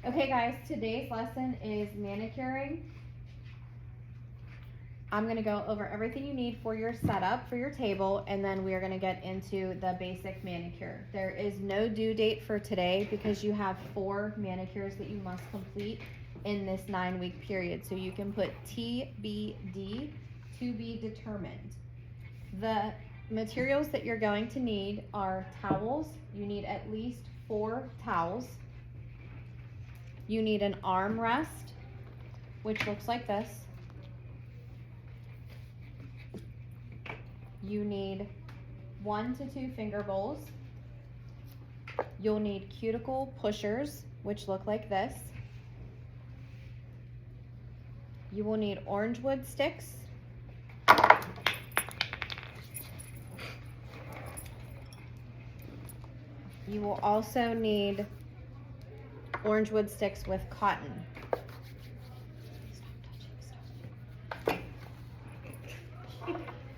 Okay guys, today's lesson is manicuring. I'm gonna go over everything you need for your setup for your table, and then we are gonna get into the basic manicure. There is no due date for today because you have 4 manicures that you must complete in this 9-week period. So you can put TBD, to be determined. The materials that you're going to need are towels. You need at least 4 towels. You need an armrest, which looks like this. You need 1 to 2 finger bowls. You'll need cuticle pushers, which look like this. You will need orange wood sticks. You will also need orange wood sticks with cotton.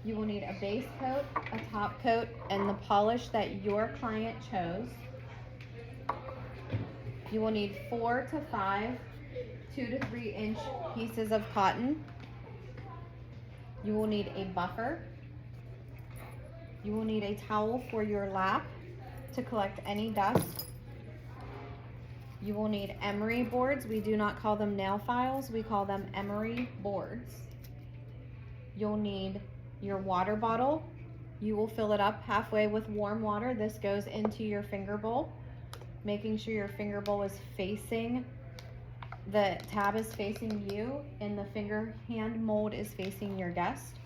You will need a base coat, a top coat, and the polish that your client chose. You will need 4 to 5 2 to 3 inch pieces of cotton. You will need a buffer. You will need a towel for your lap to collect any dust. You will need emery boards. We do not call them nail files, we call them emery boards. You'll need your water bottle. You will fill it up halfway with warm water. This goes into your finger bowl, making sure your finger bowl is facing, the tab is facing you, and the finger hand mold is facing your guest.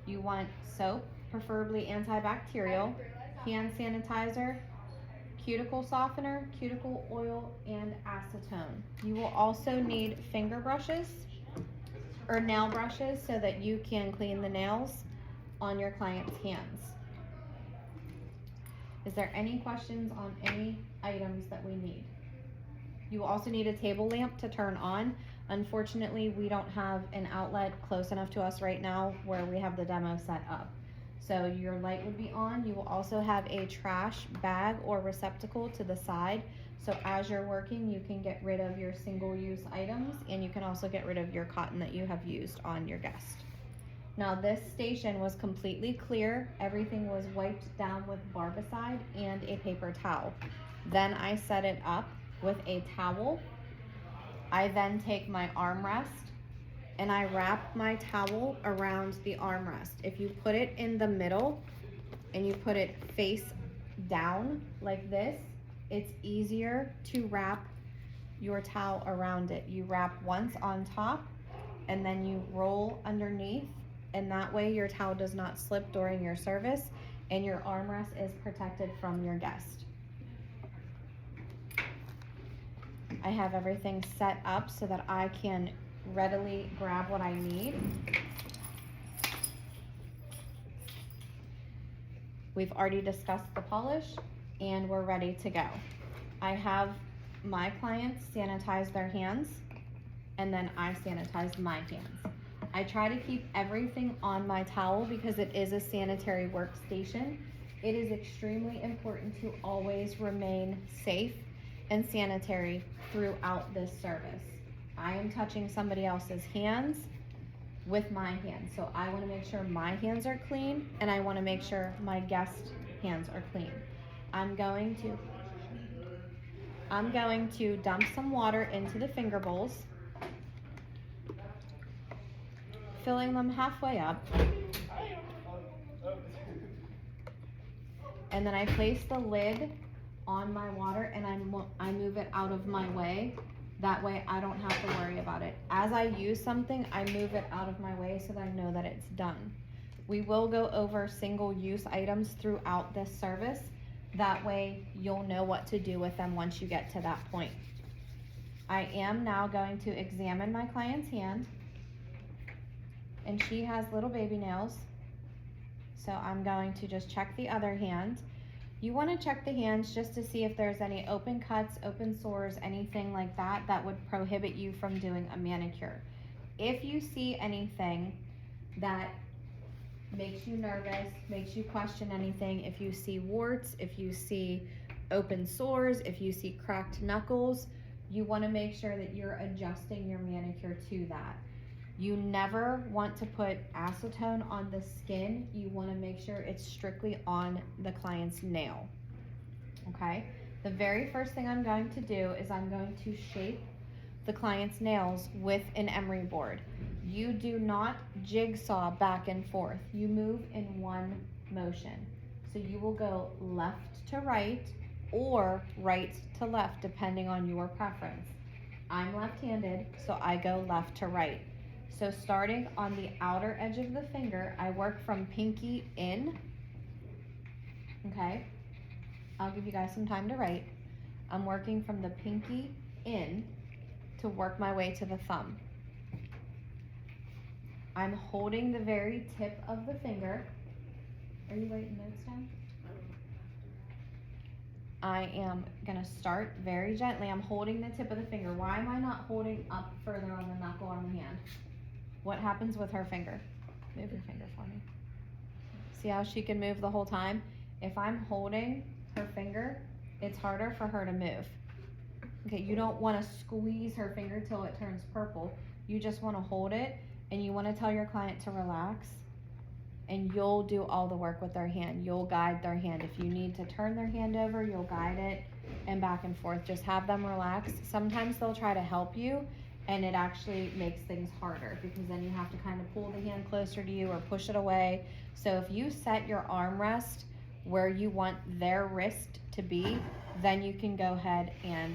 You want soap, preferably antibacterial, hand sanitizer, cuticle softener, cuticle oil, and acetone. You will also need finger brushes or nail brushes so that you can clean the nails on your client's hands. Is there any questions on any items that we need? You will also need a table lamp to turn on. Unfortunately, we don't have an outlet close enough to us right now where we have the demo set up. So your light would be on. You will also have a trash bag or receptacle to the side. So as you're working, you can get rid of your single-use items, and you can also get rid of your cotton that you have used on your guest. Now this station was completely clear. Everything was wiped down with barbicide and a paper towel. Then I set it up with a towel. I then take my armrest and I wrap my towel around the armrest. If you put it in the middle and you put it face down like this, it's easier to wrap your towel around it. You wrap once on top and then you roll underneath, and that way your towel does not slip during your service and your armrest is protected from your guest. I have everything set up so that I can readily grab what I need. We've already discussed the polish and we're ready to go. I have my clients sanitize their hands and then I sanitize my hands. I try to keep everything on my towel because it is a sanitary workstation. It is extremely important to always remain safe and sanitary throughout this service. I am touching somebody else's hands with my hands. So I wanna make sure my hands are clean and I wanna make sure my guest hands are clean. I'm going to dump some water into the finger bowls, filling them halfway up. And then I place the lid on my water and I move it out of my way. That way I don't have to worry about it. As I use something, I move it out of my way so that I know that it's done. We will go over single-use items throughout this service. That way you'll know what to do with them once you get to that point. I am now going to examine my client's hand, and she has little baby nails. So I'm going to just check the other hand. You want to check the hands just to see if there's any open cuts, open sores, anything like that that would prohibit you from doing a manicure. If you see anything that makes you nervous, makes you question anything, if you see warts, if you see open sores, if you see cracked knuckles, you want to make sure that you're adjusting your manicure to that. You never want to put acetone on the skin. You want to make sure it's strictly on the client's nail. Okay? The very first thing I'm going to do is I'm going to shape the client's nails with an emery board. You do not jigsaw back and forth. You move in one motion. So you will go left to right or right to left, depending on your preference. I'm left-handed, so I go left to right. So starting on the outer edge of the finger, I work from pinky in. Okay? I'll give you guys some time to write. I'm working from the pinky in to work my way to the thumb. I'm holding the very tip of the finger. Are you writing notes down? I am gonna start very gently. I'm holding the tip of the finger. Why am I not holding up further on the knuckle on the hand? What happens with her finger? Move your finger for me. See how she can move the whole time? If I'm holding her finger, it's harder for her to move. Okay, you don't want to squeeze her finger till it turns purple. You just want to hold it, and you want to tell your client to relax, and you'll do all the work with their hand. You'll guide their hand. If you need to turn their hand over, you'll guide it, and back and forth. Just have them relax. Sometimes they'll try to help you, and it actually makes things harder because then you have to kind of pull the hand closer to you or push it away. So if you set your armrest where you want their wrist to be, then you can go ahead and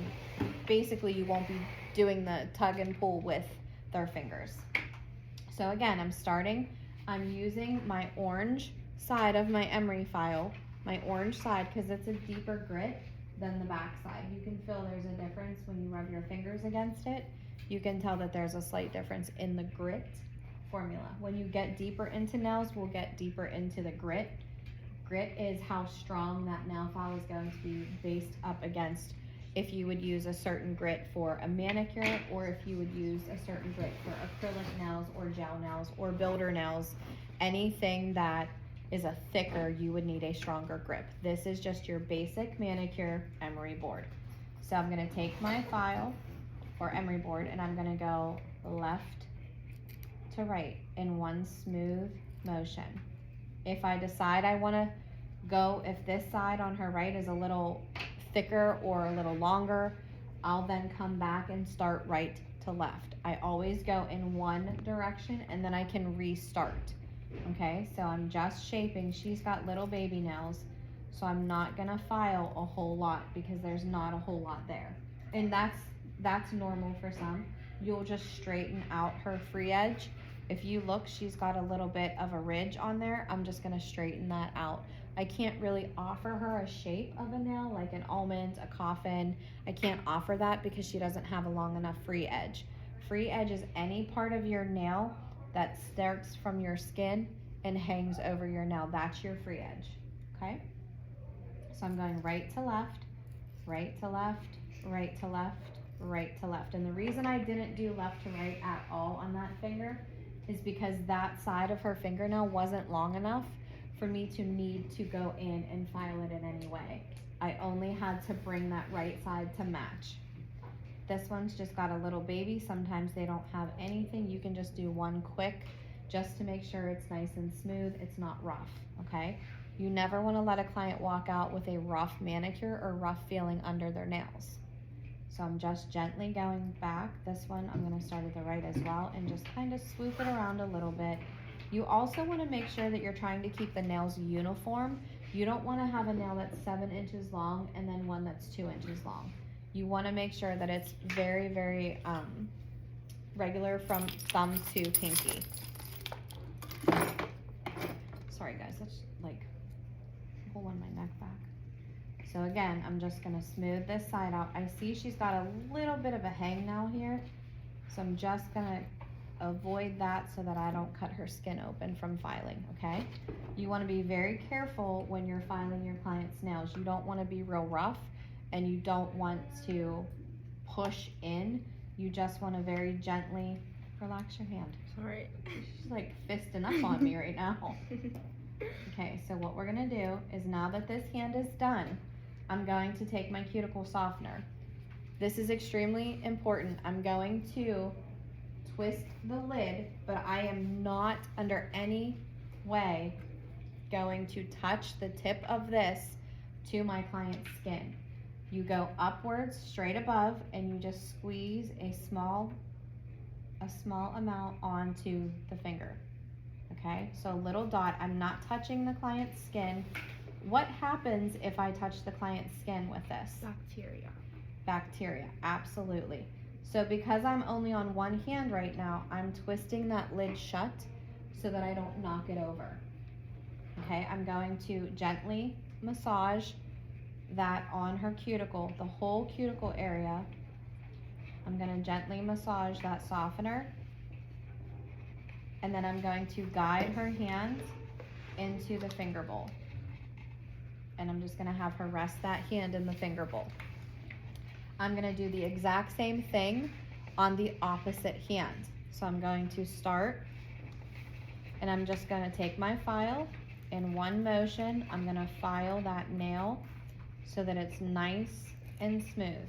basically you won't be doing the tug and pull with their fingers. So again, I'm using my orange side of my emery file, my orange side, because it's a deeper grit than the back side. You can feel there's a difference when you rub your fingers against it. You can tell that there's a slight difference in the grit formula. When you get deeper into nails, we'll get deeper into the grit. Grit is how strong that nail file is going to be based up against if you would use a certain grit for a manicure or if you would use a certain grit for acrylic nails or gel nails or builder nails. Anything that is a thicker, you would need a stronger grip. This is just your basic manicure emery board. So I'm gonna take my file or emery board and I'm gonna go left to right in one smooth motion. If I decide I wanna go, if this side on her right is a little thicker or a little longer, I'll then come back and start right to left. I always go in one direction and then I can restart. Okay, so I'm just shaping. She's got little baby nails, so I'm not gonna file a whole lot because there's not a whole lot there. And that's normal for some. You'll just straighten out her free edge. If you look, she's got a little bit of a ridge on there. I'm just gonna straighten that out. I can't really offer her a shape of a nail like an almond, a coffin. I can't offer that because she doesn't have a long enough free edge. Free edge is any part of your nail that starts from your skin and hangs over your nail. That's your free edge, okay? So I'm going right to left, right to left, right to left, right to left. And the reason I didn't do left to right at all on that finger is because that side of her fingernail wasn't long enough for me to need to go in and file it in any way. I only had to bring that right side to match. This one's just got a little baby. Sometimes they don't have anything. You can just do one quick just to make sure it's nice and smooth. It's not rough, okay? You never want to let a client walk out with a rough manicure or rough feeling under their nails. So I'm just gently going back. This one I'm going to start at the right as well and just kind of swoop it around a little bit. You also want to make sure that you're trying to keep the nails uniform. You don't want to have a nail that's 7 inches long and then one that's 2 inches long. You want to make sure that it's very, very regular from thumb to pinky. Sorry guys, that's like pulling my neck back. So again, I'm just gonna smooth this side out. I see she's got a little bit of a hangnail here, so I'm just gonna avoid that so that I don't cut her skin open from filing, okay? You wanna be very careful when you're filing your client's nails. You don't wanna be real rough and you don't want to push in. You just wanna very gently relax your hand. Sorry. She's like fisting up on me right now. Okay, so what we're gonna do is now that this hand is done, I'm going to take my cuticle softener. This is extremely important. I'm going to twist the lid, but I am not under any way going to touch the tip of this to my client's skin. You go upwards, straight above, and you just squeeze a small amount onto the finger. Okay, so a little dot. I'm not touching the client's skin. What happens if I touch the client's skin with this? Bacteria. Bacteria, absolutely. So because I'm only on one hand right now, I'm twisting that lid shut so that I don't knock it over. Okay, I'm going to gently massage that on her cuticle, the whole cuticle area. I'm going to gently massage that softener, and then I'm going to guide her hands into the finger bowl. And I'm just going to have her rest that hand in the finger bowl. I'm going to do the exact same thing on the opposite hand. So I'm going to start, and I'm just going to take my file. In one motion, I'm going to file that nail so that it's nice and smooth.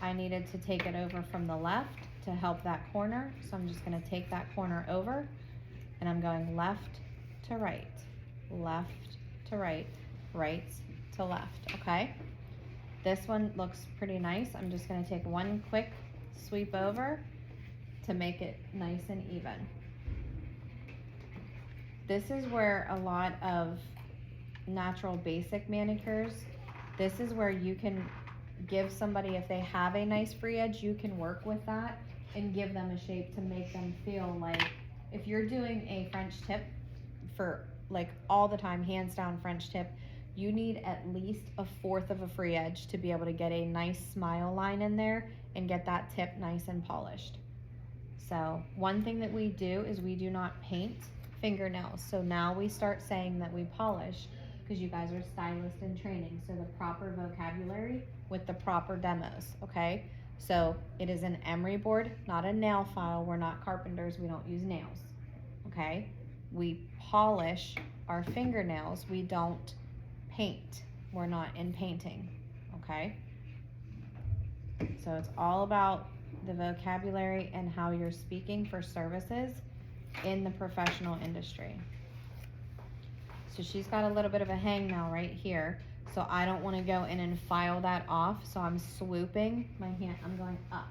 I needed to take it over from the left to help that corner, so I'm just going to take that corner over, and I'm going left to right, right to left, okay? This one looks pretty nice. I'm just going to take one quick sweep over to make it nice and even. This is where a lot of natural basic manicures, this is where you can give somebody, if they have a nice free edge, you can work with that and give them a shape to make them feel like, if you're doing a French tip for like all the time, hands down French tip, you need at least a fourth of a free edge to be able to get a nice smile line in there and get that tip nice and polished. So one thing that we do is we do not paint fingernails. So now we start saying that we polish, because you guys are stylists in training, so the proper vocabulary with the proper demos, okay? So it is an emery board, not a nail file. We're not carpenters, we don't use nails, okay? We polish our fingernails, we don't paint. We're not in painting, okay? So it's all about the vocabulary and how you're speaking for services in the professional industry. So she's got a little bit of a hangnail right here, so I don't want to go in and file that off, so I'm swooping my hand, I'm going up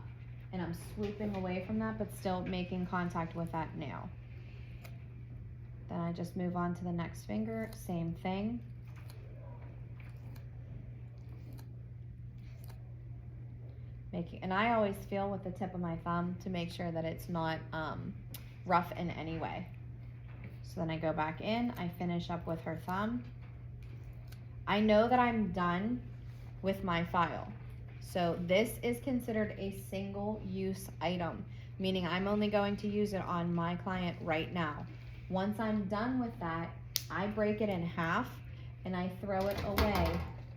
and I'm swooping away from that, but still making contact with that nail. Then I just move on to the next finger, same thing. And I always feel with the tip of my thumb to make sure that it's not rough in any way. So then I go back in, I finish up with her thumb. I know that I'm done with my file. So this is considered a single use item, meaning I'm only going to use it on my client right now. Once I'm done with that, I break it in half and I throw it away,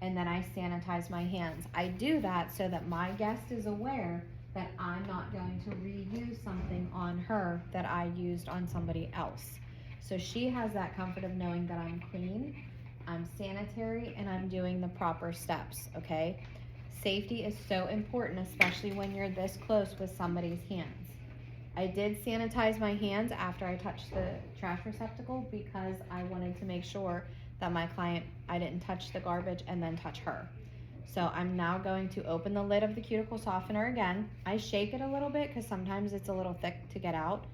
and then I sanitize my hands. I do that so that my guest is aware that I'm not going to reuse something on her that I used on somebody else. So she has that comfort of knowing that I'm clean, I'm sanitary, and I'm doing the proper steps, okay? Safety is so important, especially when you're this close with somebody's hands. I did sanitize my hands after I touched the trash receptacle because I wanted to make sure that my client, I didn't touch the garbage and then touch her. So I'm now going to open the lid of the cuticle softener again. I shake it a little bit because sometimes it's a little thick to get out.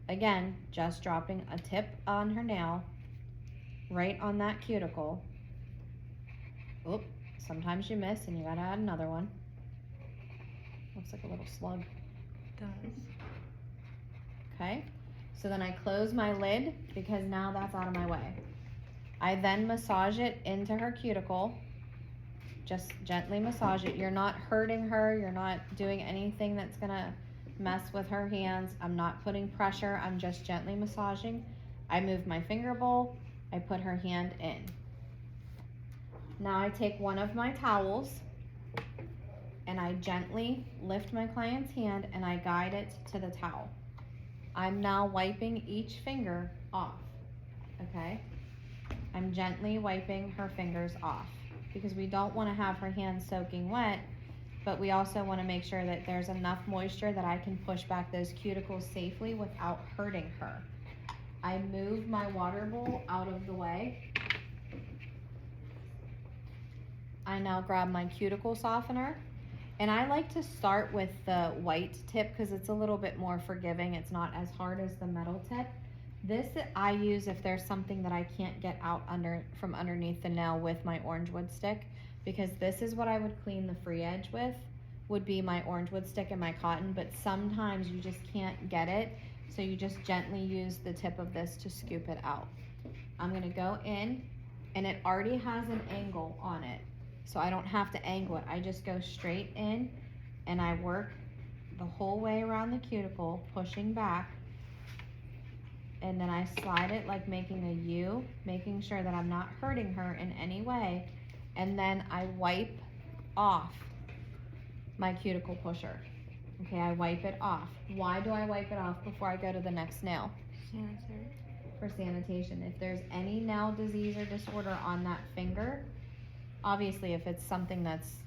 Again, just dropping a tip on her nail right on that cuticle. Oop, sometimes you miss and you gotta add another one. Looks like a little slug. It does. Okay, so then I close my lid because now that's out of my way. I then massage it into her cuticle. Just gently massage it. You're not hurting her. You're not doing anything that's gonna mess with her hands. I'm not putting pressure. I'm just gently massaging. I move my finger bowl. I put her hand in. Now I take one of my towels and I gently lift my client's hand and I guide it to the towel. I'm now wiping each finger off, okay? I'm gently wiping her fingers off because we don't want to have her hands soaking wet but we also wanna make sure that there's enough moisture that I can push back those cuticles safely without hurting her. I move my water bowl out of the way. I now grab my cuticle softener, and I like to start with the white tip because it's a little bit more forgiving. It's not as hard as the metal tip. This I use if there's something that I can't get out from underneath the nail with my orange wood stick, because this is what I would clean the free edge with, would be my orange wood stick and my cotton, but sometimes you just can't get it, so you just gently use the tip of this to scoop it out. I'm gonna go in, and it already has an angle on it, so I don't have to angle it. I just go straight in, and I work the whole way around the cuticle, pushing back, and then I slide it like making a U, making sure that I'm not hurting her in any way, and then I wipe off my cuticle pusher. Okay, I wipe it off. Why do I wipe it off before I go to the next nail? Sanitary. For sanitation. If there's any nail disease or disorder on that finger, obviously if it's something that's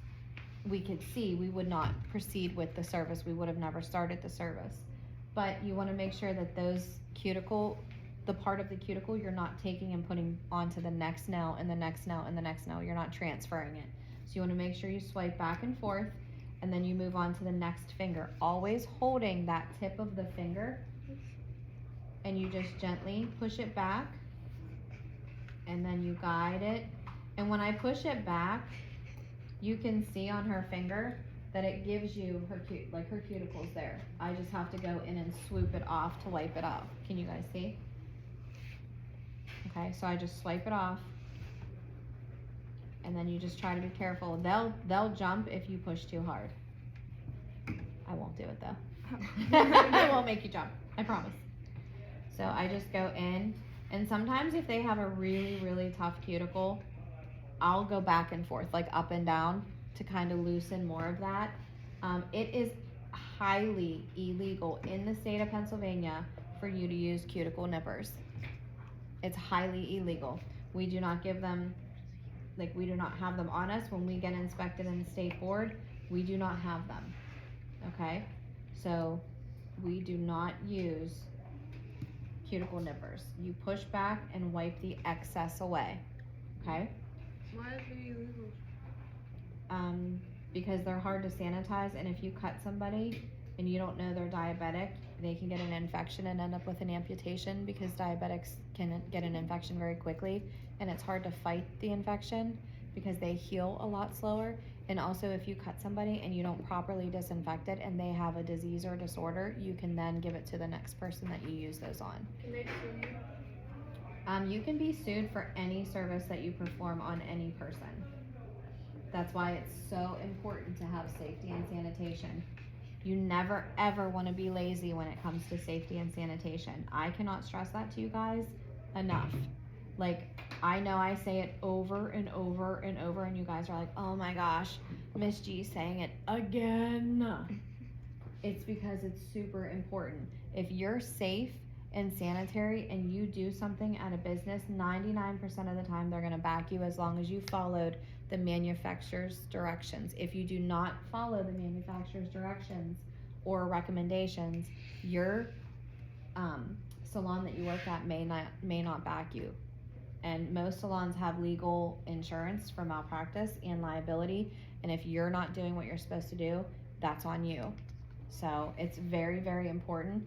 we could see, we would not proceed with the service. We would have never started the service. But you want to make sure that those the part of the cuticle, you're not taking and putting onto the next nail and the next nail and the next nail. You're not transferring it. So you want to make sure you swipe back and forth, and then you move on to the next finger, always holding that tip of the finger, and you just gently push it back, and then you guide it. And when I push it back, you can see on her finger that it gives you her cuticles there. I just have to go in and swoop it off to wipe it off. Can you guys see? Okay, so I just swipe it off, and then you just try to be careful. They'll jump if you push too hard. I won't do it though. I won't make you jump, I promise. So I just go in, and sometimes if they have a really, really tough cuticle, I'll go back and forth, like up and down, to kind of loosen more of that. It is highly illegal in the state of Pennsylvania for you to use cuticle nippers. It's highly illegal. We do not give them, we do not have them on us. When we get inspected in the state board, we do not have them, okay? So we do not use cuticle nippers. You push back and wipe the excess away, okay? Why is it illegal? Because they're hard to sanitize, and if you cut somebody and you don't know they're diabetic, they can get an infection and end up with an amputation, because diabetics can get an infection very quickly, and it's hard to fight the infection because they heal a lot slower. And also, if you cut somebody and you don't properly disinfect it and they have a disease or disorder, you can then give it to the next person that you use those on. Can they sue you? You can be sued for any service that you perform on any person. That's why it's so important to have safety and sanitation. You never ever want to be lazy when it comes to safety and sanitation. I cannot stress that to you guys enough. I know I say it over and over and over, and you guys are like, oh my gosh, Miss G's saying it again. It's because it's super important. If you're safe and sanitary and you do something at a business, 99% of the time they're going to back you, as long as you followed the manufacturer's directions. If you do not follow the manufacturer's directions or recommendations, your salon that you work at may not back you. And most salons have legal insurance for malpractice and liability, and if you're not doing what you're supposed to do, that's on you. So it's very, very important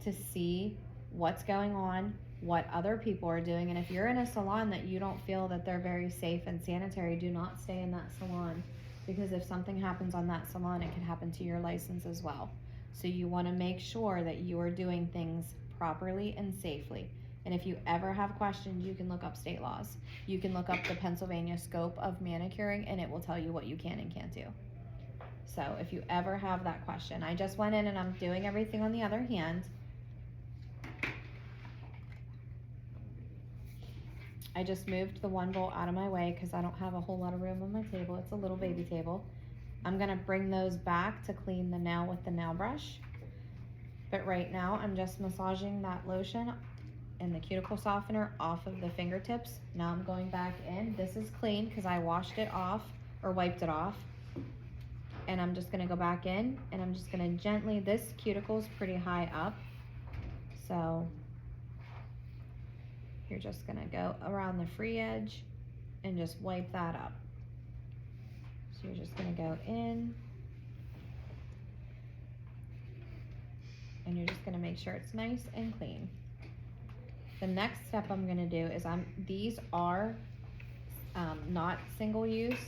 to see what's going on, what other people are doing, and if you're in a salon that you don't feel that they're very safe and sanitary, do not stay in that salon, because if something happens on that salon, it can happen to your license as well. So you want to make sure that you are doing things properly and safely. And if you ever have questions, you can look up state laws. You can look up the Pennsylvania scope of manicuring, and it will tell you what you can and can't do. So if you ever have that question, I just went in and I'm doing everything on the other hand. I just moved the one bowl out of my way because I don't have a whole lot of room on my table. It's a little baby table. I'm gonna bring those back to clean the nail with the nail brush. But right now I'm just massaging that lotion and the cuticle softener off of the fingertips. Now I'm going back in. This is clean because I washed it off or wiped it off. and I'm just gonna go back in, and I'm just gonna gently, this cuticle's pretty high up, so you're just gonna go around the free edge and just wipe that up. So you're just gonna go in, and you're just gonna make sure it's nice and clean. The next step I'm gonna do is these are not single use,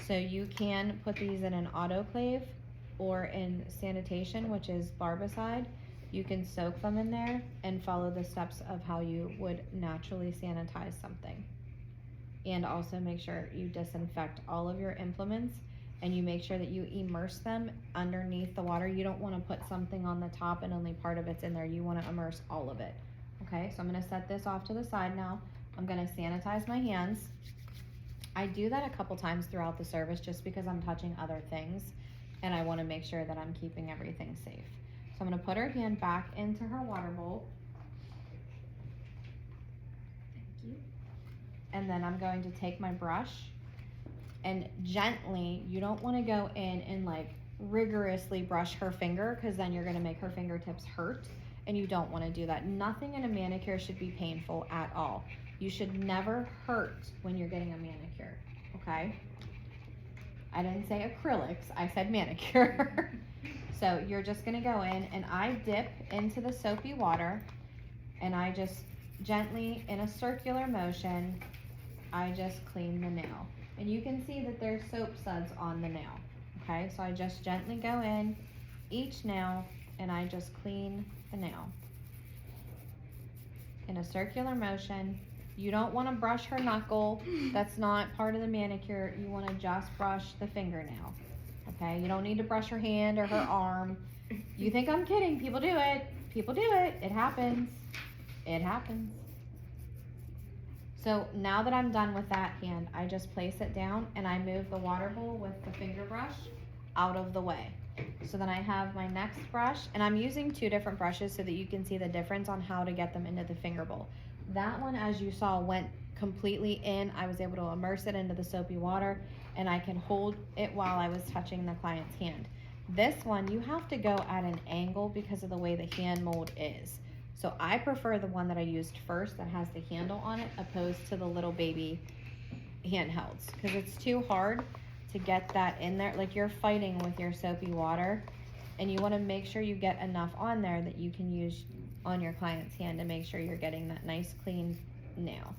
so you can put these in an autoclave or in sanitation, which is barbicide. You can soak them in there and follow the steps of how you would naturally sanitize something. And also make sure you disinfect all of your implements, and you make sure that you immerse them underneath the water. You don't want to put something on the top and only part of it's in there. You want to immerse all of it. Okay, so I'm going to set this off to the side now. I'm going to sanitize my hands. I do that a couple times throughout the service just because I'm touching other things, and I want to make sure that I'm keeping everything safe. So I'm going to put her hand back into her water bowl. Thank you. And then I'm going to take my brush and gently, you don't want to go in and like rigorously brush her finger, because then you're going to make her fingertips hurt, and you don't want to do that. Nothing in a manicure should be painful at all. You should never hurt when you're getting a manicure, okay? I didn't say acrylics, I said manicure. So you're just gonna go in, and I dip into the soapy water, and I just gently, in a circular motion, I just clean the nail. And you can see that there's soap suds on the nail, okay? So I just gently go in each nail, and I just clean the nail. In a circular motion. You don't want to brush her knuckle. That's not part of the manicure. You want to just brush the fingernail. Okay? You don't need to brush her hand or her arm. You think I'm kidding. People do it. People do it. It happens. It happens. So now that I'm done with that hand, I just place it down and I move the water bowl with the finger brush out of the way. So then I have my next brush, and I'm using 2 different brushes so that you can see the difference on how to get them into the finger bowl. That one, as you saw, went completely in. I was able to immerse it into the soapy water, and I can hold it while I was touching the client's hand. This one, you have to go at an angle because of the way the hand mold is. So I prefer the one that I used first that has the handle on it, opposed to the little baby handhelds, because it's too hard to get that in there. Like, you're fighting with your soapy water, and you want to make sure you get enough on there that you can use on your client's hand to make sure you're getting that nice clean nail.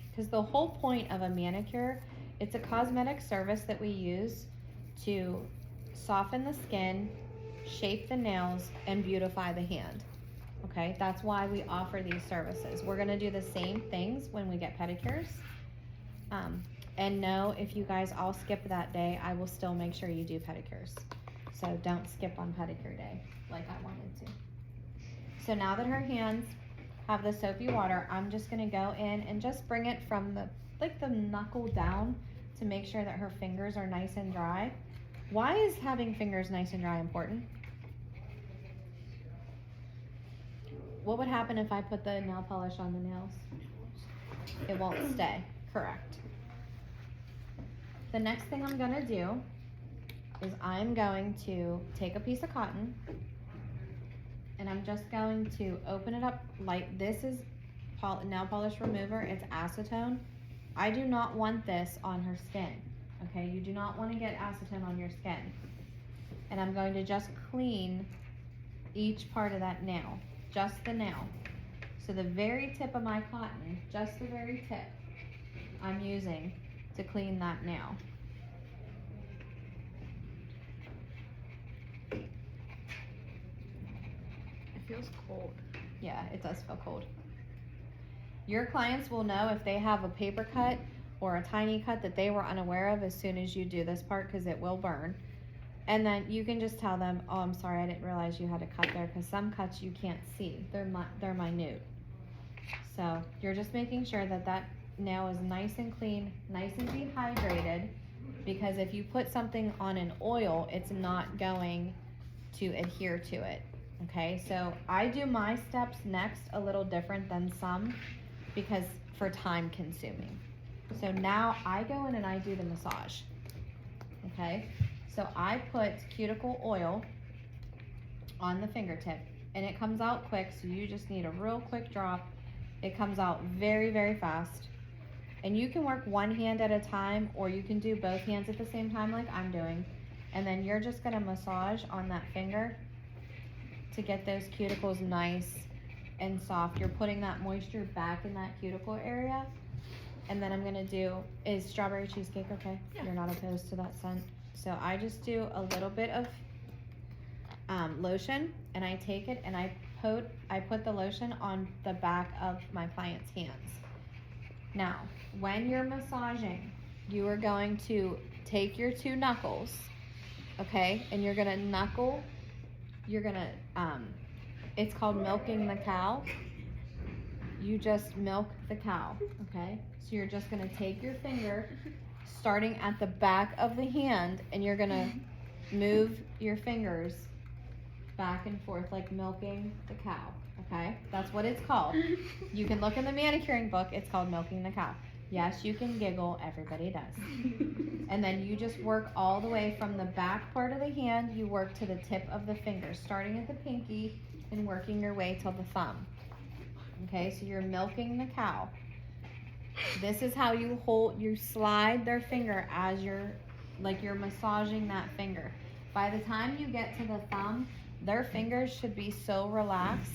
Because the whole point of a manicure, it's a cosmetic service that we use to soften the skin, shape the nails, and beautify the hand. Okay, that's why we offer these services. We're gonna do the same things when we get pedicures. And no, if you guys all skip that day, I will still make sure you do pedicures. So don't skip on pedicure day like I wanted to. So now that her hands have the soapy water, I'm just gonna go in and just bring it from the knuckle down to make sure that her fingers are nice and dry. Why is having fingers nice and dry important? What would happen if I put the nail polish on the nails? It won't stay, correct. The next thing I'm gonna do is I'm going to take a piece of cotton, and I'm just going to open it up like this is nail polish remover. It's acetone. I do not want this on her skin, okay? You do not want to get acetone on your skin. And I'm going to just clean each part of that nail, just the nail. So the very tip of my cotton, just the very tip, I'm using to clean that nail. Feels cold. Yeah, it does feel cold. Your clients will know if they have a paper cut or a tiny cut that they were unaware of as soon as you do this part, because it will burn. And then you can just tell them, oh, I'm sorry, I didn't realize you had a cut there, because some cuts you can't see. They're minute. So you're just making sure that that nail is nice and clean, nice and dehydrated, because if you put something on an oil, it's not going to adhere to it. Okay, so I do my steps next a little different than some, because for time consuming. So now I go in and I do the massage. okay? So I put cuticle oil on the fingertip, and it comes out quick, so you just need a real quick drop. It comes out very, very fast. And you can work one hand at a time, or you can do both hands at the same time like I'm doing. And then you're just gonna massage on that finger to get those cuticles nice and soft. You're putting that moisture back in that cuticle area. And then I'm gonna do, is strawberry cheesecake okay? Yeah. You're not opposed to that scent? So I just do a little bit of lotion, and I take it and I put the lotion on the back of my client's hands. Now, when you're massaging, you are going to take your two knuckles, okay, and you're gonna knuckle, it's called milking the cow. You just milk the cow, okay? So you're just gonna take your finger, starting at the back of the hand, and you're gonna move your fingers back and forth like milking the cow, okay? That's what it's called. You can look in the manicuring book, it's called milking the cow. Yes, you can giggle, everybody does. And then you just work all the way from the back part of the hand, you work to the tip of the finger, starting at the pinky and working your way till the thumb. Okay, so you're milking the cow. This is how you slide their finger as you're massaging that finger. By the time you get to the thumb, their fingers should be so relaxed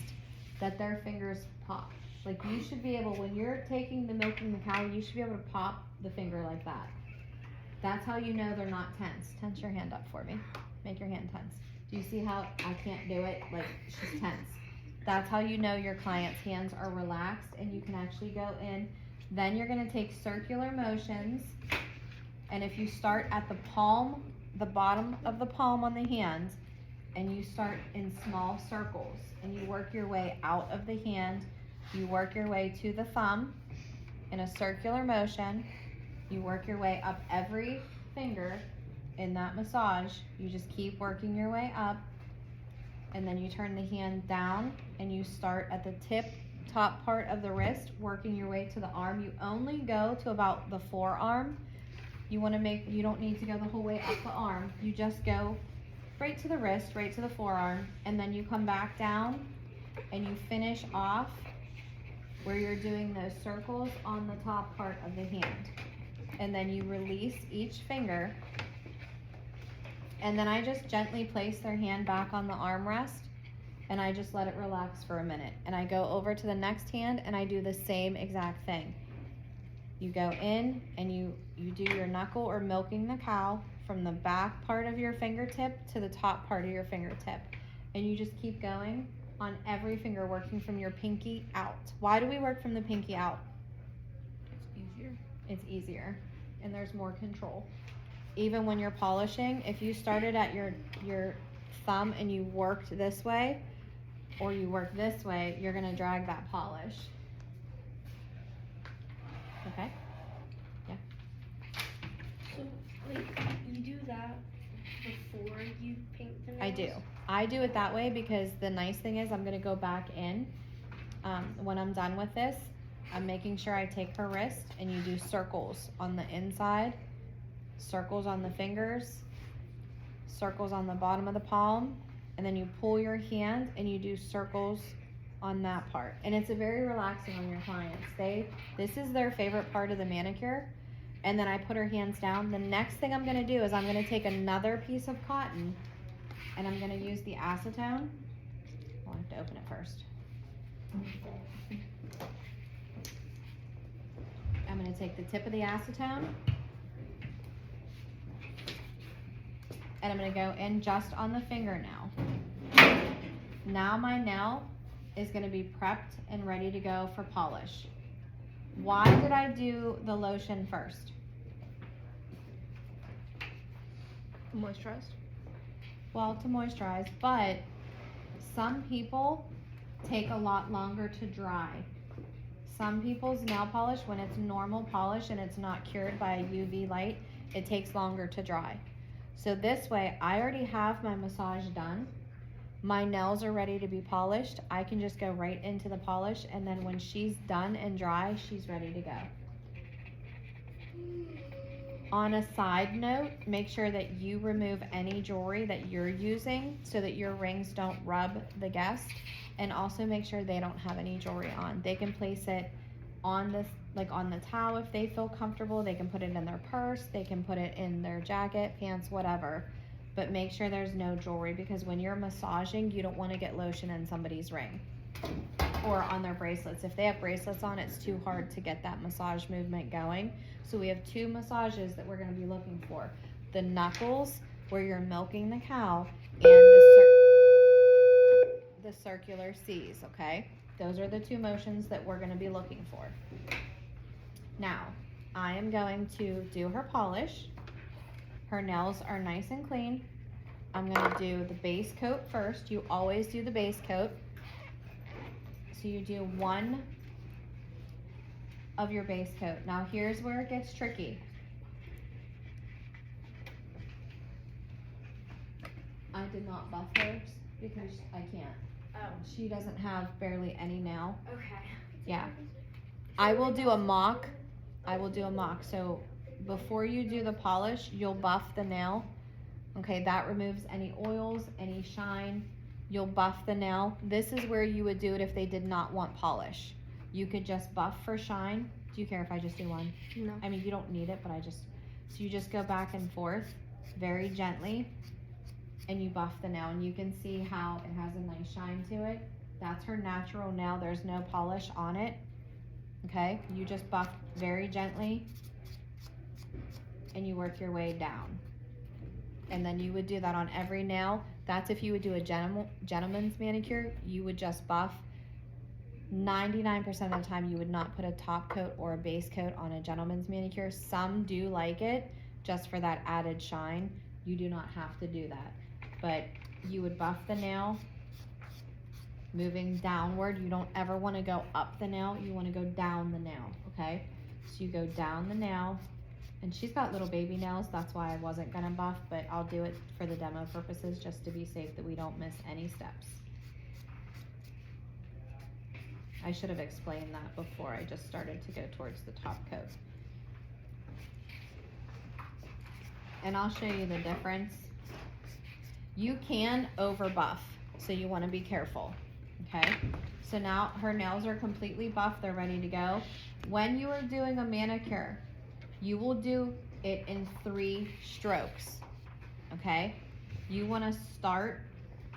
that their fingers pop. Like you should be able, when you're taking the milking the cow, you should be able to pop the finger like that. That's how you know they're not tense. Tense your hand up for me. Make your hand tense. Do you see how I can't do it? Like she's tense. That's how you know your client's hands are relaxed and you can actually go in. Then you're gonna take circular motions, and if you start at the palm, the bottom of the palm on the hand, and you start in small circles, and you work your way out of the hand, you work your way to the thumb in a circular motion, you work your way up every finger in that massage, you just keep working your way up, and then you turn the hand down and you start at the top part of the wrist, working your way to the arm. You only go to about the forearm. You don't need to go the whole way up the arm. You just go right to the wrist, right to the forearm, and then you come back down and you finish off where you're doing those circles on the top part of the hand. And then you release each finger. And then I just gently place their hand back on the armrest, and I just let it relax for a minute. And I go over to the next hand and I do the same exact thing. You go in and you do your knuckle or milking the cow from the back part of your fingertip to the top part of your fingertip. And you just keep going on every finger, working from your pinky out. Why do we work from the pinky out? It's easier. It's easier, and there's more control. Even when you're polishing, if you started at your thumb and you worked this way, or you work this way, you're gonna drag that polish. Okay? Yeah. So, like, you do that before you paint the nails? I do. I do it that way because the nice thing is I'm gonna go back in. When I'm done with this, I'm making sure I take her wrist and you do circles on the inside, circles on the fingers, circles on the bottom of the palm, and then you pull your hand and you do circles on that part. And it's a very relaxing on your clients. This is their favorite part of the manicure. And then I put her hands down. The next thing I'm gonna do is I'm gonna take another piece of cotton and I'm gonna use the acetone. I'll have to open it first. I'm gonna take the tip of the acetone and I'm gonna go in just on the fingernail. Now my nail is gonna be prepped and ready to go for polish. Why did I do the lotion first? Moisturized. Well, to moisturize, but some people take a lot longer to dry. Some people's nail polish, when it's normal polish and it's not cured by a UV light, it takes longer to dry. So this way, I already have my massage done. My nails are ready to be polished. I can just go right into the polish, and then when she's done and dry, she's ready to go. On a side note, make sure that you remove any jewelry that you're using so that your rings don't rub the guest, and also make sure they don't have any jewelry on. They can place it on this, like on the towel if they feel comfortable. They can put it in their purse, they can put it in their jacket, pants, whatever. But make sure there's no jewelry, because when you're massaging, you don't want to get lotion in somebody's ring or on their bracelets. If they have bracelets on, it's too hard to get that massage movement going. So we have 2 massages that we're going to be looking for. The knuckles, where you're milking the cow, and the circular C's, okay? Those are the 2 motions that we're going to be looking for. Now, I am going to do her polish. Her nails are nice and clean. I'm going to do the base coat first. You always do the base coat. So you do 1 of your base coat. Now here's where it gets tricky. I did not buff hers because I can't. Oh. She doesn't have barely any nail. Okay. Yeah. I will do a mock. So before you do the polish, you'll buff the nail. Okay, that removes any oils, any shine. You'll buff the nail. This is where you would do it if they did not want polish. You could just buff for shine. Do you care if I just do one? No. I mean, you don't need it, but so you just go back and forth very gently and you buff the nail, and you can see how it has a nice shine to it. That's her natural nail. There's no polish on it. Okay, you just buff very gently and you work your way down. And then you would do that on every nail. That's if you would do a gentleman's manicure, you would just buff. 99% of the time you would not put a top coat or a base coat on a gentleman's manicure. Some do like it just for that added shine. You do not have to do that. But you would buff the nail, moving downward. You don't ever want to go up the nail, you want to go down the nail, okay? So you go down the nail, and she's got little baby nails, that's why I wasn't gonna buff, but I'll do it for the demo purposes just to be safe that we don't miss any steps. I should have explained that before I just started to go towards the top coat. And I'll show you the difference. You can over buff, so you want to be careful. Okay, so now her nails are completely buffed, they're ready to go. When you are doing a manicure, you will do it in 3 strokes. Okay, you want to start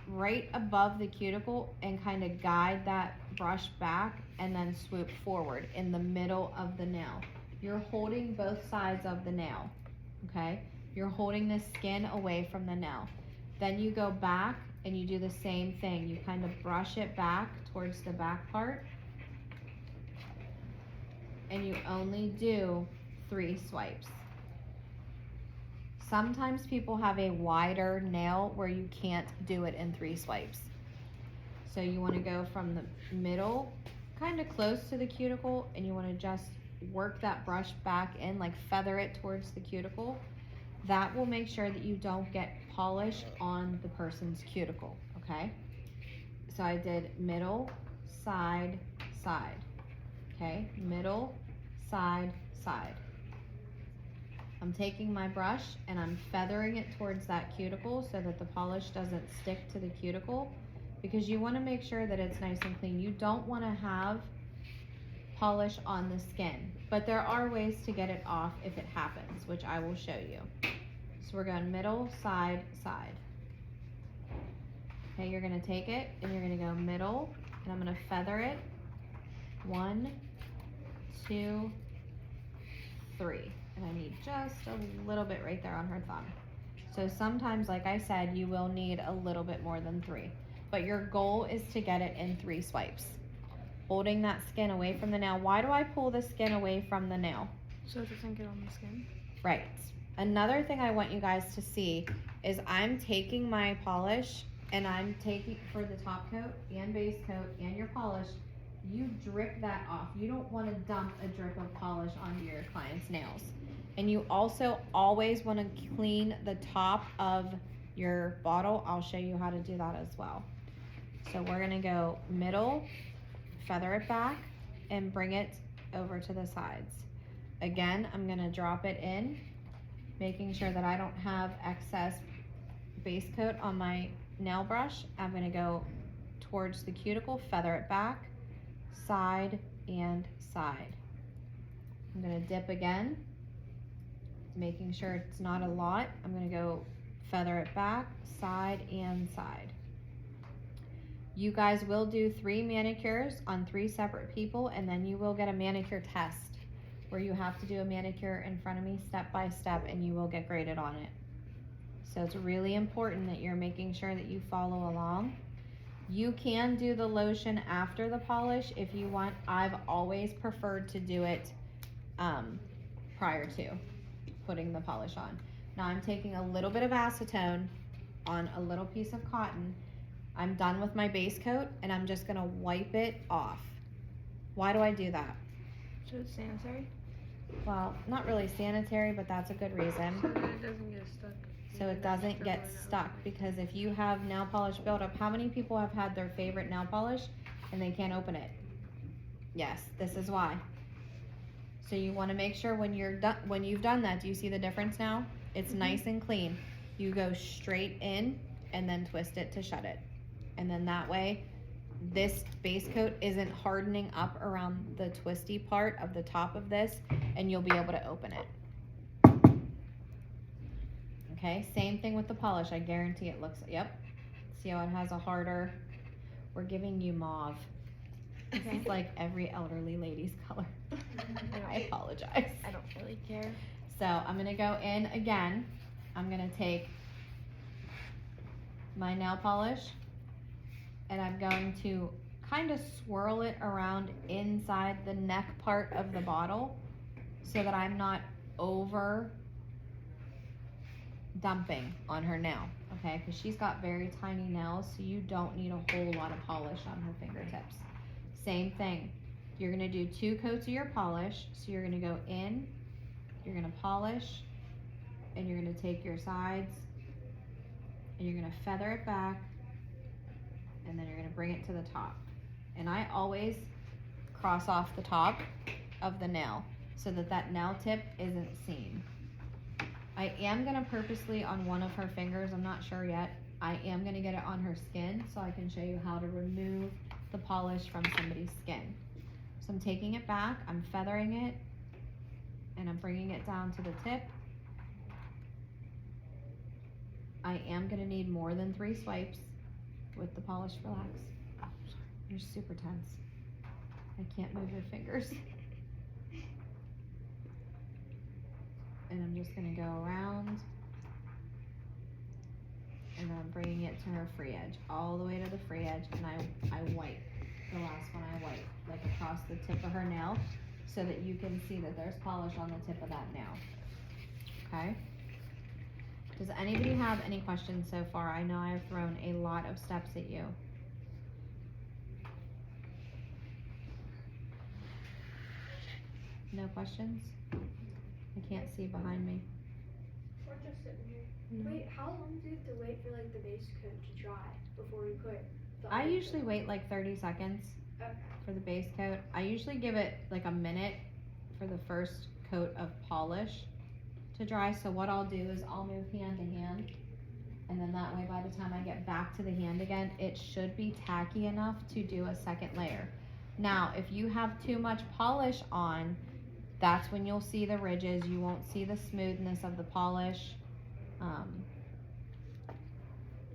right above the cuticle and kind of guide that brush back and then swoop forward in the middle of the nail. You're holding both sides of the nail. Okay, you're holding the skin away from the nail. Then you go back and you do the same thing. You kind of brush it back towards the back part, and you only do 3 swipes. Sometimes people have a wider nail where you can't do it in 3 swipes. So you want to go from the middle, kind of close to the cuticle, and you want to just work that brush back in, like feather it towards the cuticle. That will make sure that you don't get polish on the person's cuticle, okay? So I did middle, side, side, okay? Middle, side, side. I'm taking my brush and I'm feathering it towards that cuticle so that the polish doesn't stick to the cuticle, because you want to make sure that it's nice and clean. You don't want to have polish on the skin, but there are ways to get it off if it happens, which I will show you. So we're going middle, side, side. Okay, you're going to take it and you're going to go middle, and I'm going to feather it. 1, 2, 3. And I need just a little bit right there on her thumb. So sometimes, like I said, you will need a little bit more than 3. But your goal is to get it in 3 swipes. Holding that skin away from the nail. Why do I pull the skin away from the nail? So it doesn't get on the skin? Right. Another thing I want you guys to see is I'm taking my polish and I'm taking, for the top coat and base coat and your polish, you drip that off. You don't want to dump a drip of polish onto your client's nails. And you also always want to clean the top of your bottle. I'll show you how to do that as well. So we're going to go middle, feather it back, and bring it over to the sides. Again, I'm going to drop it in making sure that I don't have excess base coat on my nail brush. I'm gonna go towards the cuticle, feather it back, side and side. I'm gonna dip again, making sure it's not a lot. I'm gonna go feather it back, side and side. You guys will do 3 manicures on 3 separate people, and then you will get a manicure test where you have to do a manicure in front of me step by step, and you will get graded on it. So it's really important that you're making sure that you follow along. You can do the lotion after the polish if you want. I've always preferred to do it prior to putting the polish on. Now I'm taking a little bit of acetone on a little piece of cotton. I'm done with my base coat, and I'm just gonna wipe it off. Why do I do that? So it's sanitary? Well, not really sanitary, but that's a good reason. So that it doesn't get stuck. So it doesn't get stuck, because if you have nail polish buildup, how many people have had their favorite nail polish and they can't open it? Yes, this is why. So you wanna make sure when you've done that, do you see the difference now? It's nice and clean. You go straight in and then twist it to shut it. And then that way, this base coat isn't hardening up around the twisty part of the top of this, and you'll be able to open it. Okay, same thing with the polish. I guarantee it looks, yep. See how it has a harder, we're giving you mauve. This Okay. is like every elderly lady's color. I apologize. I don't really care. So I'm gonna go in again. I'm gonna take my nail polish, and I'm going to kind of swirl it around inside the neck part of the bottle so that I'm not over dumping on her nail, okay? Because she's got very tiny nails, so you don't need a whole lot of polish on her fingertips. Same thing. You're gonna do 2 coats of your polish. So you're gonna go in, you're gonna polish, and you're gonna take your sides, and you're gonna feather it back, and then you're gonna bring it to the top. And I always cross off the top of the nail so that that nail tip isn't seen. I am gonna purposely on one of her fingers, I'm not sure yet, I am gonna get it on her skin so I can show you how to remove the polish from somebody's skin. So I'm taking it back, I'm feathering it, and I'm bringing it down to the tip. I am gonna need more than 3 swipes with the polish. Relax. You're super tense. I can't move your fingers. And I'm just gonna go around, and I'm bringing it to her free edge, all the way to the free edge, and I wipe. The last one I wipe, like across the tip of her nail, so that you can see that there's polish on the tip of that nail. Okay? Does anybody have any questions so far? I know I've thrown a lot of steps at you. No questions? I can't see behind me. We're just sitting here. Wait, how long do you have to wait for like the base coat to dry before you put the I other usually coat? wait like 30 seconds Okay. for the base coat. I usually give it like a minute for the first coat of polish to dry. So what I'll do is I'll move hand to hand, and then that way by the time I get back to the hand again, it should be tacky enough to do a second layer. Now, if you have too much polish on, that's when you'll see the ridges. You won't see the smoothness of the polish,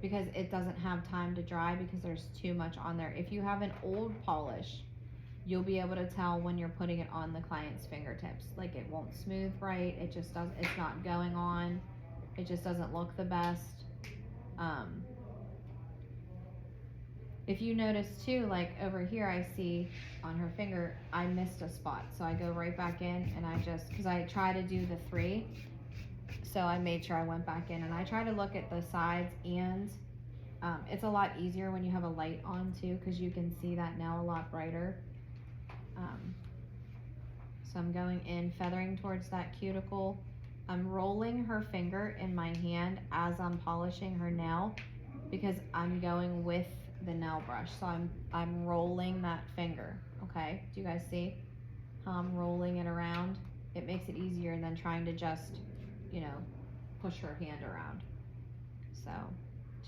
because it doesn't have time to dry because there's too much on there. If you have an old polish, you'll be able to tell when you're putting it on the client's fingertips. Like it won't smooth right, it just doesn't, it's not going on, it just doesn't look the best. If you notice too, like over here I see on her finger, I missed a spot. So I go right back in and I just, cause I try to do the 3. So I made sure I went back in and I try to look at the sides, and it's a lot easier when you have a light on too, cause you can see that now a lot brighter. So I'm going in, feathering towards that cuticle. I'm rolling her finger in my hand as I'm polishing her nail, because I'm going with the nail brush. So I'm rolling that finger, okay? Do you guys see how I'm rolling it around? It makes it easier than trying to just you know, push her hand around. So,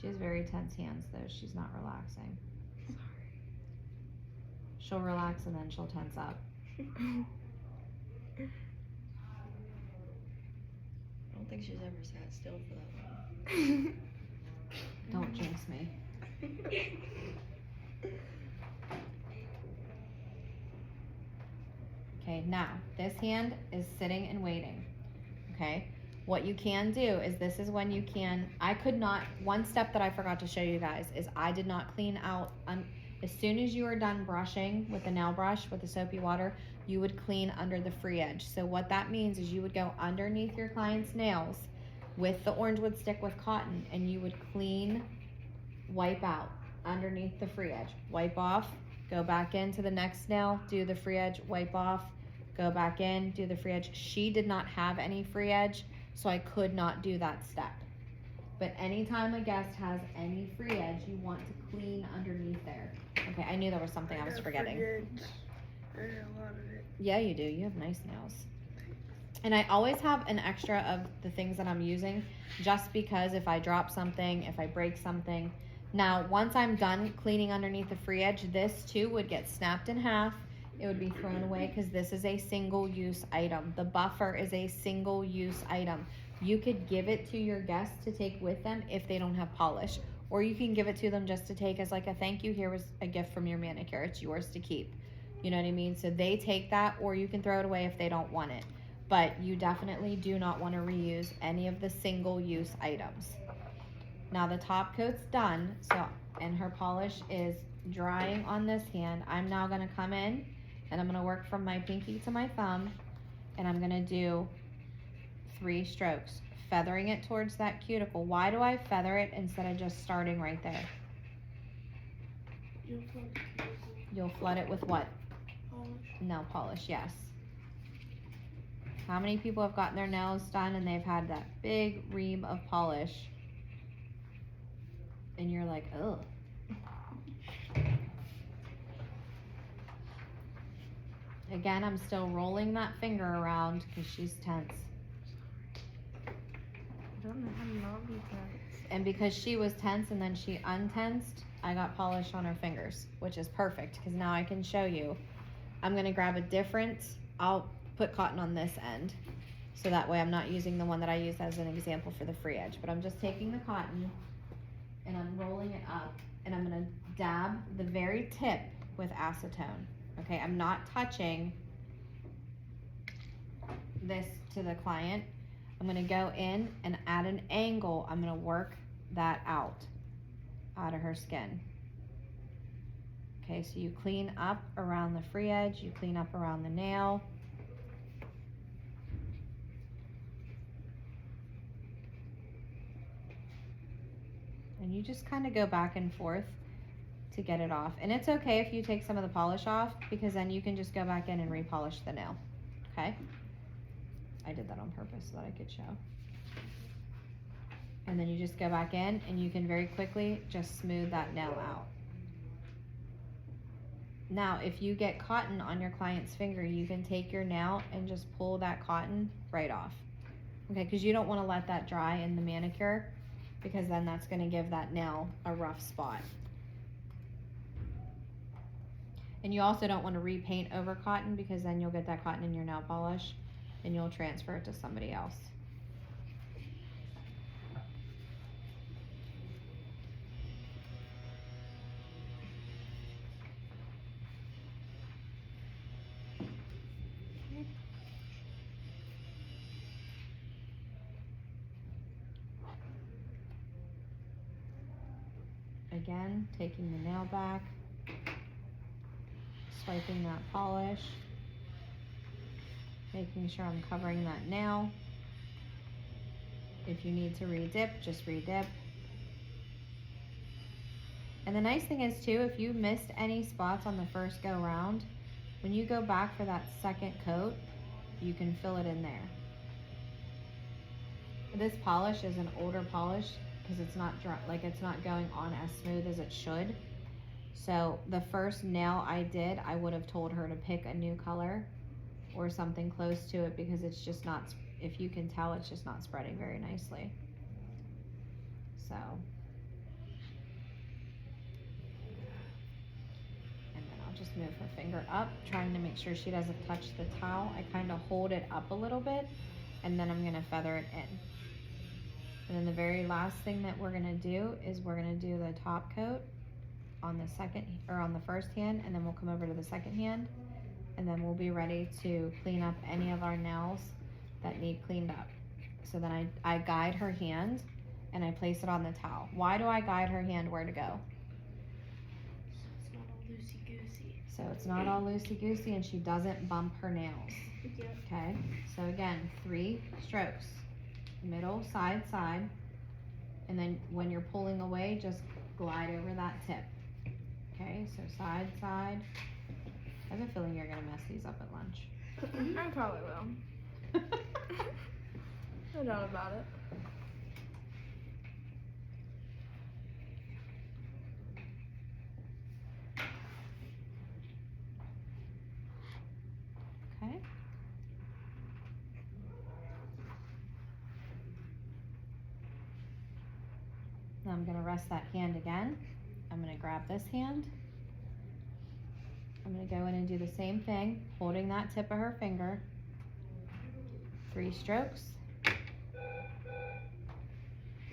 she has very tense hands though, she's not relaxing. She'll relax and then she'll tense up. I don't think she's ever sat still for that long. Don't jinx me. Okay, now, this hand is sitting and waiting, okay? What you can do is this is when you can, one step that I forgot to show you guys is I did not clean out, as soon as you are done brushing with the nail brush, with the soapy water, you would clean under the free edge. So what that means is you would go underneath your client's nails with the orange wood stick with cotton, and you would clean, wipe out underneath the free edge, wipe off, go back into the next nail, do the free edge, wipe off, go back in, do the free edge. She did not have any free edge, so I could not do that step. But anytime a guest has any free edge, you want to clean underneath there. Okay, I knew there was something I was forgetting. There's a lot of it. Yeah, you do. You have nice nails. And I always have an extra of the things that I'm using, just because if I drop something, if I break something. Now, once I'm done cleaning underneath the free edge, this too would get snapped in half. It would be thrown away because this is a single-use item. The buffer is a single-use item. You could give it to your guests to take with them if they don't have polish. Or you can give it to them just to take as like a thank you. Here was a gift from your manicure. It's yours to keep. You know what I mean? So they take that, or you can throw it away if they don't want it. But you definitely do not want to reuse any of the single-use items. Now the top coat's done, and her polish is drying on this hand. I'm now gonna come in and I'm gonna work from my pinky to my thumb, and I'm gonna do 3 strokes, feathering it towards that cuticle. Why do I feather it instead of just starting right there? You'll flood it with what? Polish. Nail polish, yes. How many people have gotten their nails done and they've had that big ream of polish? And you're like, ugh. Again, I'm still rolling that finger around because she's tense. I don't know how to not be tense. And because she was tense and then she untensed, I got polish on her fingers, which is perfect because now I can show you. I'm gonna grab a different, I'll put cotton on this end, so that way I'm not using the one that I used as an example for the free edge, but I'm just taking the cotton and I'm rolling it up, and I'm gonna dab the very tip with acetone. Okay, I'm not touching this to the client. I'm gonna go in and at an angle, I'm gonna work that out of her skin. Okay, so you clean up around the free edge, you clean up around the nail. And you just kind of go back and forth to get it off. And it's okay if you take some of the polish off, because then you can just go back in and repolish the nail, okay? I did that on purpose so that I could show. And then you just go back in and you can very quickly just smooth that nail out. Now, if you get cotton on your client's finger, you can take your nail and just pull that cotton right off. Okay, because you don't want to let that dry in the manicure, because then that's going to give that nail a rough spot. And you also don't want to repaint over cotton, because then you'll get that cotton in your nail polish and you'll transfer it to somebody else. Again, taking the nail back, swiping that polish, making sure I'm covering that nail. If you need to re-dip, just re-dip. And the nice thing is too, if you missed any spots on the first go round, when you go back for that second coat, you can fill it in there. This polish is an older polish, because it's not dry, like it's not going on as smooth as it should. So the first nail I did, I would have told her to pick a new color or something close to it, because it's just not, if you can tell, it's just not spreading very nicely. So. And then I'll just move her finger up, trying to make sure she doesn't touch the towel. I kind of hold it up a little bit, and then I'm gonna feather it in. And then the very last thing that we're gonna do is we're gonna do the top coat on the second, or on the first hand, and then we'll come over to the second hand, and then we'll be ready to clean up any of our nails that need cleaned up. So then I guide her hand and I place it on the towel. Why do I guide her hand where to go? It's not all loosey-goosey. So it's not all loosey-goosey and she doesn't bump her nails. Yep. Okay, so again, 3 strokes. Middle, side, side. And then when you're pulling away, just glide over that tip. Okay, so side, side. I have a feeling you're gonna mess these up at lunch. I probably will. No doubt about it. Okay. Now I'm gonna rest that hand again. I'm gonna grab this hand. I'm gonna go in and do the same thing, holding that tip of her finger. 3 strokes.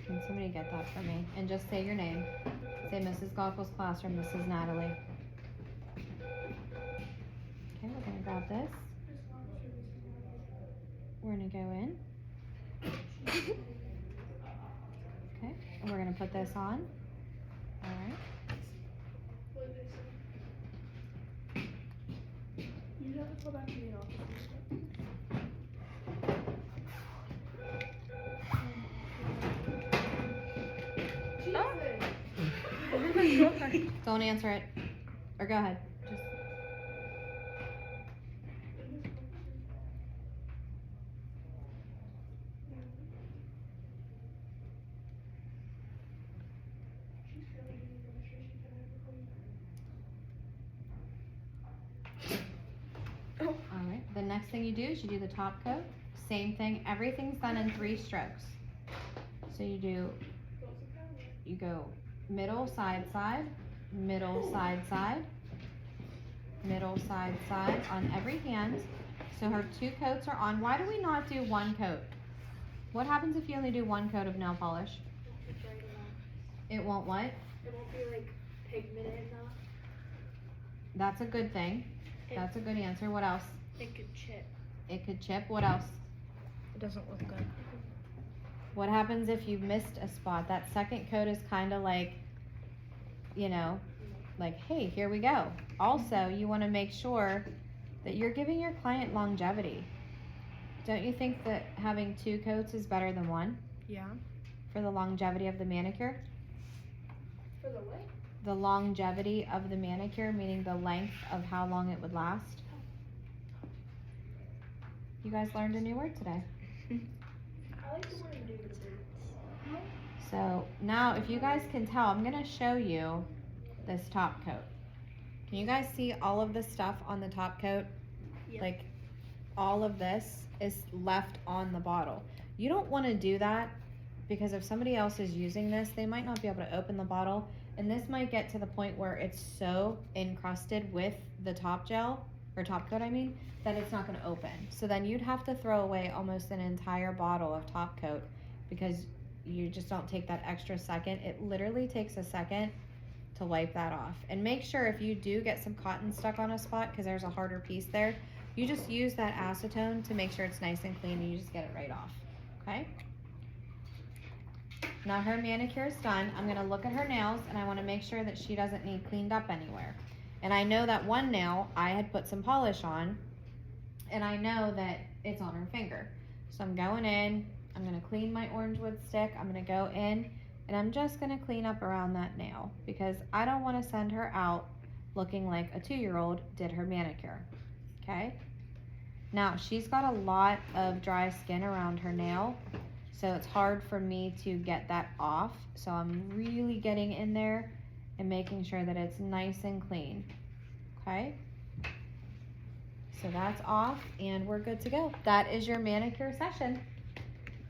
Can somebody get that for me? And just say your name. Say Mrs. Gockel's classroom, this is Natalie. Okay, we're gonna grab this. We're gonna go in. Okay, and we're gonna put this on. Alright. You have to go back to the office. Don't answer it. Or go ahead. Just Alright, the next thing you do is you do the top coat. Same thing, everything's done in 3 strokes. So you go middle, side, side, middle, side, side, middle, side, side on every hand. So her 2 coats are on. Why do we not do 1 coat? What happens if you only do 1 coat of nail polish? It won't what? It won't be like pigmented enough. That's a good thing. That's a good answer. What else? It could chip. It could chip. What else? It doesn't look good. What happens if you missed a spot? That second coat is kind of like, you know, like, hey, here we go. Also, you want to make sure that you're giving your client longevity. Don't you think that having 2 coats is better than 1 Yeah. for the longevity of the manicure? For the what? The longevity of the manicure, meaning the length of how long it would last. You guys learned a new word today. I like the word indubitably. So now, if you guys can tell, I'm gonna show you this top coat. Can you guys see all of the stuff on the top coat? Yep. Like, all of this is left on the bottle. You don't wanna do that because if somebody else is using this, they might not be able to open the bottle, and this might get to the point where it's so encrusted with the top gel, or top coat I mean, that it's not gonna open. So then you'd have to throw away almost an entire bottle of top coat because you just don't take that extra second. It literally takes a second to wipe that off. And make sure if you do get some cotton stuck on a spot, because there's a harder piece there, you just use that acetone to make sure it's nice and clean, and you just get it right off, okay? Now her manicure is done. I'm gonna look at her nails and I wanna make sure that she doesn't need cleaned up anywhere. And I know that one nail I had put some polish on, and I know that it's on her finger. So I'm going in, I'm gonna clean my orange wood stick, I'm gonna go in, and I'm just gonna clean up around that nail because I don't wanna send her out looking like a 2-year-old did her manicure, okay? Now, she's got a lot of dry skin around her nail, so it's hard for me to get that off. So I'm really getting in there and making sure that it's nice and clean, okay? So that's off and we're good to go. That is your manicure session.